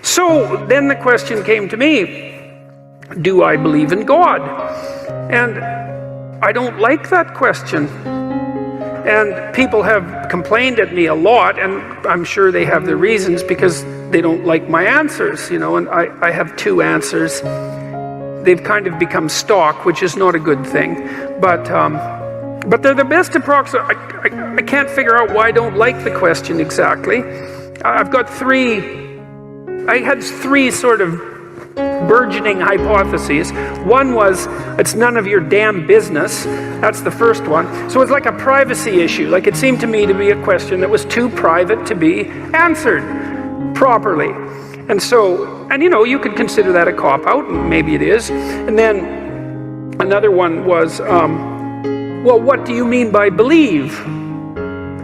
So then the question came to me, do I believe in God? And I don't like that question. And people have complained at me a lot, and I'm sure they have their reasons because they don't like my answers, and I have two answers. They've kind of become stock, which is not a good thing. But they're the best approximate. I can't figure out why I don't like the question exactly. I had three sort of burgeoning hypotheses. One was, it's none of your damn business. That's the first one. So it's like a privacy issue. Like, it seemed to me to be a question that was too private to be answered properly. And you could consider that a cop-out, and maybe it is. And then another one was, well, what do you mean by believe?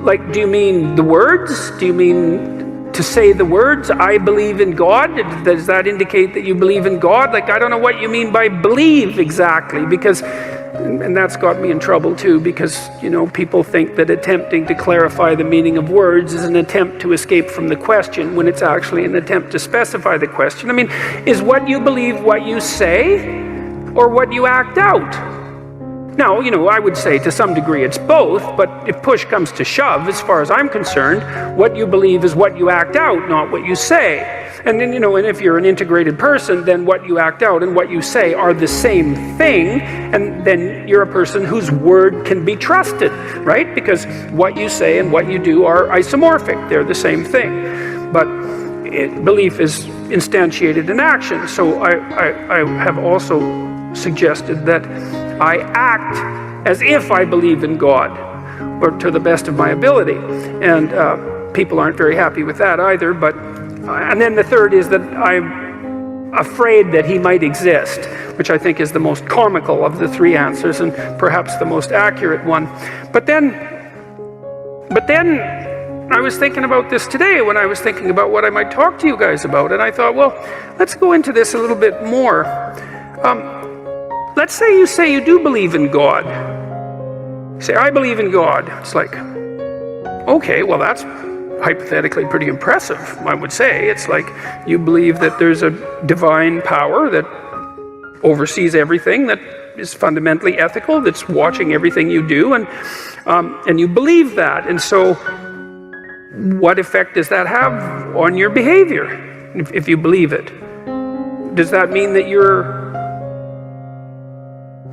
Like, do you mean the words? Do you mean to say the words, I believe in God? Does that indicate that you believe in God? Like, I don't know what you mean by believe exactly, and that's got me in trouble too, because, people think that attempting to clarify the meaning of words is an attempt to escape from the question, when it's actually an attempt to specify the question. I mean, is what you believe what you say, or what you act out? Now, I would say to some degree it's both, but if push comes to shove, as far as I'm concerned, what you believe is what you act out, not what you say. And then, and if you're an integrated person, then what you act out and what you say are the same thing, and then you're a person whose word can be trusted, right? Because what you say and what you do are isomorphic, they're the same thing. But belief is instantiated in action, so I have also suggested that I act as if I believe in God, or to the best of my ability. And people aren't very happy with that either. And then the third is that I'm afraid that he might exist, which I think is the most comical of the three answers, and perhaps the most accurate one. But then I was thinking about this today when I was thinking about what I might talk to you guys about, and I thought, well, let's go into this a little bit more. Let's say you do believe in God. Say, I believe in God. It's like, okay, well, that's hypothetically pretty impressive, I would say. It's like you believe that there's a divine power that oversees everything, that is fundamentally ethical, that's watching everything you do, and you believe that. And so what effect does that have on your behavior if you believe it? Does that mean that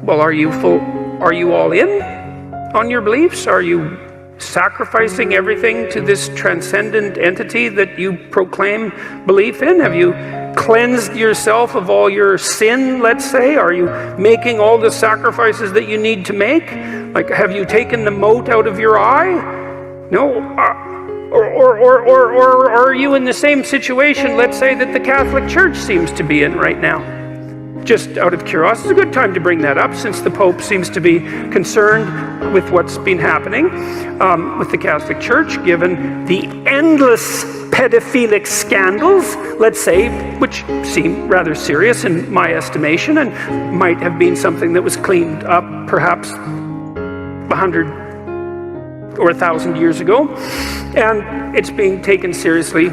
are you all in on your beliefs? Are you sacrificing everything to this transcendent entity that you proclaim belief in? Have you cleansed yourself of all your sin, let's say? Are you making all the sacrifices that you need to make? Like, have you taken the mote out of your eye? No. Or are you in the same situation, let's say, that the Catholic Church seems to be in right now? Just out of curiosity, it's a good time to bring that up, since the Pope seems to be concerned with what's been happening with the Catholic Church, given the endless pedophilic scandals, let's say, which seem rather serious in my estimation, and might have been something that was cleaned up perhaps 100 or 1,000 years ago, and it's being taken seriously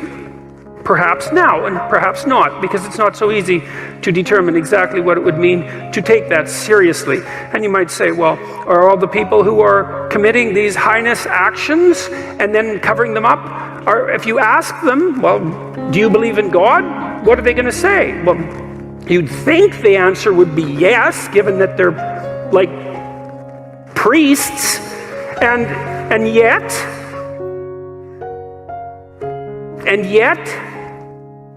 perhaps now, and perhaps not, because it's not so easy to determine exactly what it would mean to take that seriously. And you might say, well, are all the people who are committing these heinous actions and then covering them up, if you ask them, well, do you believe in God? What are they going to say? Well, you'd think the answer would be yes, given that they're like priests, and yet,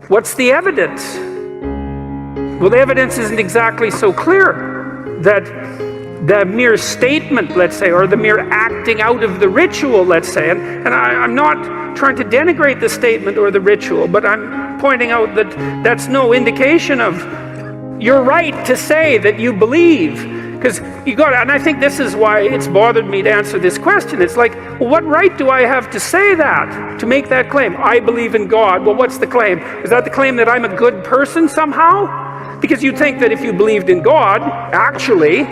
what's the evidence? Well, the evidence isn't exactly so clear that the mere statement, let's say, or the mere acting out of the ritual, let's say, and I'm not trying to denigrate the statement or the ritual, but I'm pointing out that that's no indication of your right to say that you believe. Because and I think this is why it's bothered me to answer this question. It's like, well, what right do I have to say that, to make that claim? I believe in God. Well, what's the claim? Is that the claim that I'm a good person somehow? Because you'd think that if you believed in God, actually,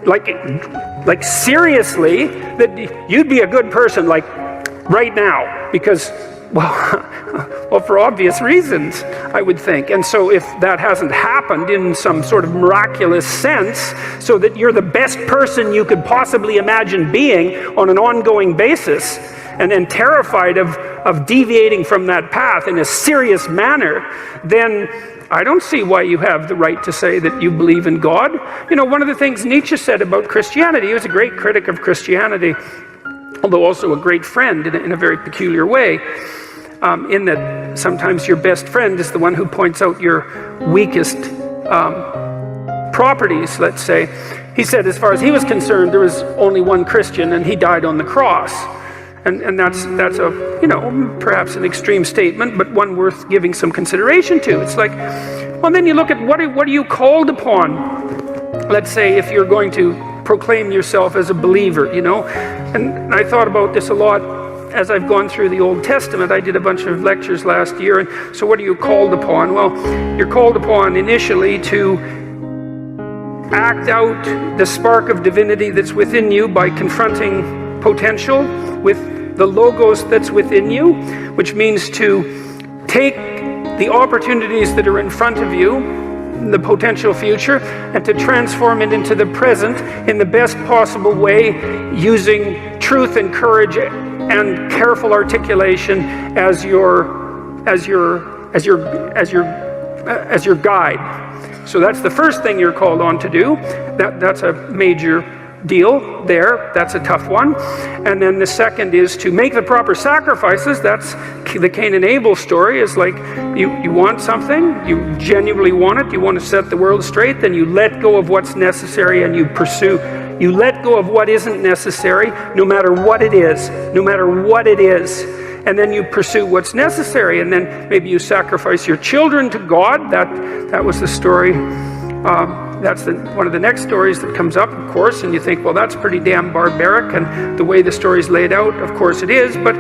like seriously, that you'd be a good person, like right now, because Well, for obvious reasons, I would think. And so if that hasn't happened in some sort of miraculous sense, so that you're the best person you could possibly imagine being on an ongoing basis, and terrified of deviating from that path in a serious manner, then I don't see why you have the right to say that you believe in God. You know, one of the things Nietzsche said about Christianity, he was a great critic of Christianity, although also a great friend in a very peculiar way, in that sometimes your best friend is the one who points out your weakest properties, let's say. He said as far as he was concerned, there was only one Christian, and he died on the cross. And that's a, you know, perhaps an extreme statement, but one worth giving some consideration to. It's like, well, then you look at what are you called upon? Let's say if you're going to proclaim yourself as a believer, you know. And I thought about this a lot as I've gone through the Old Testament. I did a bunch of lectures last year, and so what are you called upon? Well, you're called upon initially to act out the spark of divinity that's within you by confronting potential with the logos that's within you, which means to take the opportunities that are in front of you, the potential future, and to transform it into the present in the best possible way, using truth and courage and careful articulation as your guide. So that's the first thing you're called on to do. That's a major deal there. That's a tough one. And then the second is to make the proper sacrifices. That's the Cain and Abel story. Is like you want something, you genuinely want it, you want to set the world straight, then you let go of what's necessary and you pursue. You let go of what isn't necessary, no matter what it is, and then you pursue what's necessary, and then maybe you sacrifice your children to God. That was the story. That's one of the next stories that comes up, of course, and you think, well, that's pretty damn barbaric, and the way the story's laid out, of course it is, but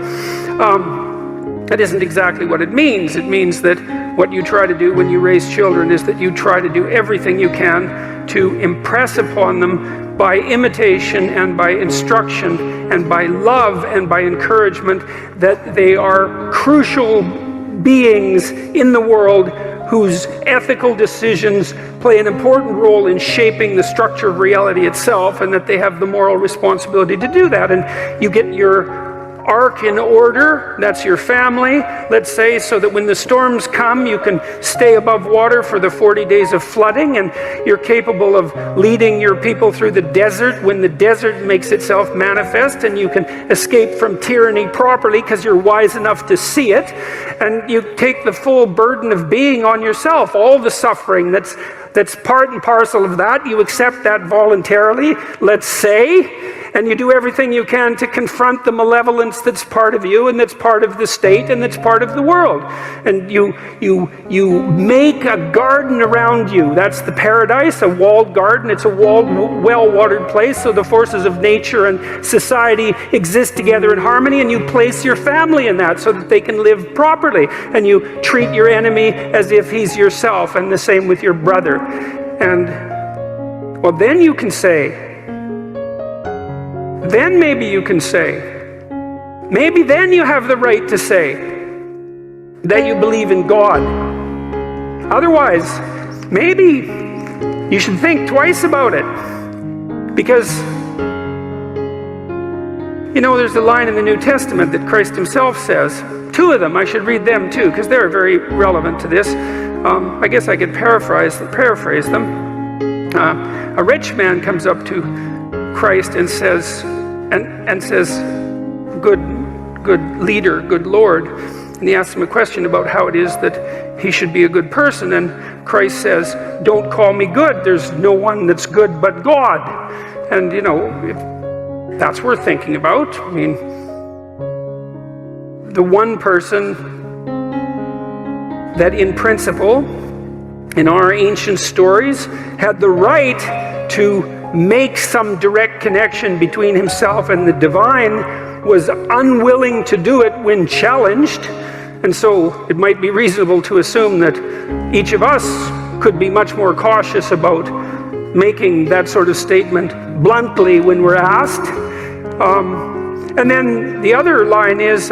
that isn't exactly what it means. It means that what you try to do when you raise children is that you try to do everything you can to impress upon them by imitation and by instruction and by love and by encouragement that they are crucial beings in the world whose ethical decisions play an important role in shaping the structure of reality itself, and that they have the moral responsibility to do that. And you get your ark in order, that's your family, let's say, so that when the storms come, you can stay above water for the 40 days of flooding, and you're capable of leading your people through the desert when the desert makes itself manifest, and you can escape from tyranny properly because you're wise enough to see it, and you take the full burden of being on yourself, all the suffering that's part and parcel of that. You accept that voluntarily, let's say, and you do everything you can to confront the malevolence that's part of you, and that's part of the state, and that's part of the world. And you make a garden around you. That's the paradise, a walled garden. It's a walled, well-watered place, so the forces of nature and society exist together in harmony, and you place your family in that so that they can live properly. And you treat your enemy as if he's yourself, and the same with your brother. And, well, then you can say, then maybe you can say, maybe then you have the right to say that you believe in God. Otherwise, maybe you should think twice about it. Because, you know, there's a line in the New Testament that Christ himself says. Two of them, I should read them too, because they're very relevant to this. I guess I could paraphrase them. A rich man comes up to Christ and says, good leader, good Lord. And he asks him a question about how it is that he should be a good person. And Christ says, don't call me good. There's no one that's good but God. And, you know, if that's worth thinking about. I mean, the one person that in principle, in our ancient stories, had the right to make some direct connection between himself and the divine, was unwilling to do it when challenged. And so it might be reasonable to assume that each of us could be much more cautious about making that sort of statement bluntly when we're asked. And then the other line is,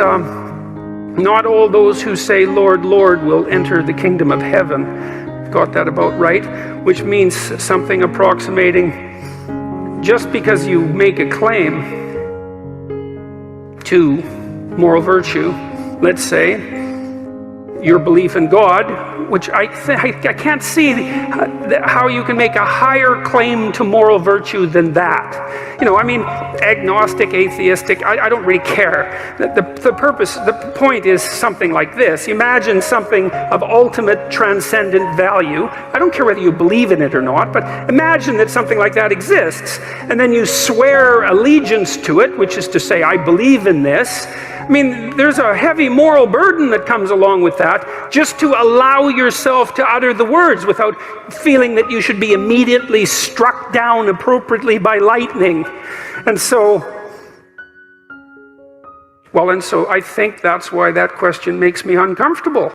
Not all those who say, Lord, Lord, will enter the kingdom of heaven. Got that about right? Which means something approximating, just because you make a claim to moral virtue, let's say, your belief in God, which I can't see how you can make a higher claim to moral virtue than that. You know, I mean, agnostic, atheistic, I don't really care. The point is something like this. Imagine something of ultimate transcendent value. I don't care whether you believe in it or not, but imagine that something like that exists, and then you swear allegiance to it, which is to say, I believe in this. I mean, there's a heavy moral burden that comes along with that, just to allow yourself to utter the words without feeling that you should be immediately struck down appropriately by lightning. And so I think that's why that question makes me uncomfortable.